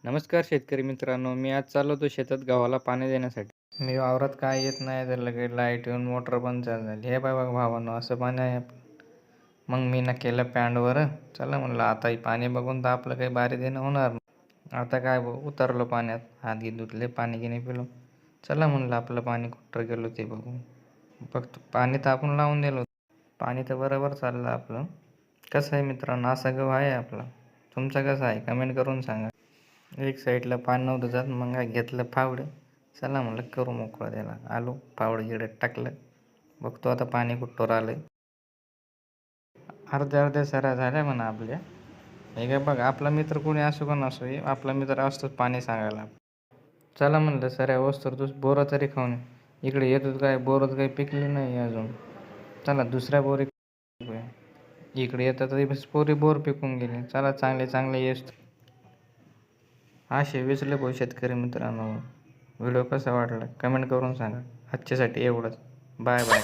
नमस्कार शेतकरी मित्रांनो, मी आज चाललो होतो शेतात गव्हाला पाणी देण्यासाठी. मी वावरात काय येत नाही तर लगेच लाईट येऊन मोटर बंद झाली. हे बघा भावांनो, असं पाणी आहे आपलं. मग मी ना केलं पॅन्टवर. चला म्हणलं आता ही पाणी बघून तर आपलं काही बारी देणं होणार नाही. आता काय उतरलो पाण्यात, हात घे धुतले, पाणी गिनी पिलो. चला म्हणलं आपलं पाणी कुठं गेलो ते बघू. फक्त पाणी तर आपण लावून दिलं होतं. पाणी तर बरोबर चाललं आपलं. कसं आहे मित्रांनो, असा गहू आहे आपला. तुमचा कसा आहे कमेंट करून सांगा. एक साईडला पाणी नव्हतं जात, मग काय घेतलं फावडं. चला म्हणलं करू मोकळं त्याला. आलो फावडं गिडत टाकलं. बघतो आता पाणी कुठवर आलंय. अर्ध्या सऱ्या झाल्या म्हणा आपल्या. हे काय बघ, आपला मित्र कोणी असो का नसो, आपला मित्र असतोच पाणी सांगायला. चला म्हणलं सऱ्या वस्तूर तू बोरं तरी खाऊन इकडे येतच काय बोरच काही पिकली नाही अजून. चला दुसऱ्या बोरी इकडे येतात तरी पोरी बोर पिकून गेले. चला चांगले चांगले येस. असे विचले भाऊ शेतकरी मित्रांनो. व्हिडिओ कसा वाटला कमेंट करून सांगा. आजच्यासाठी एवढंच. Bye bye.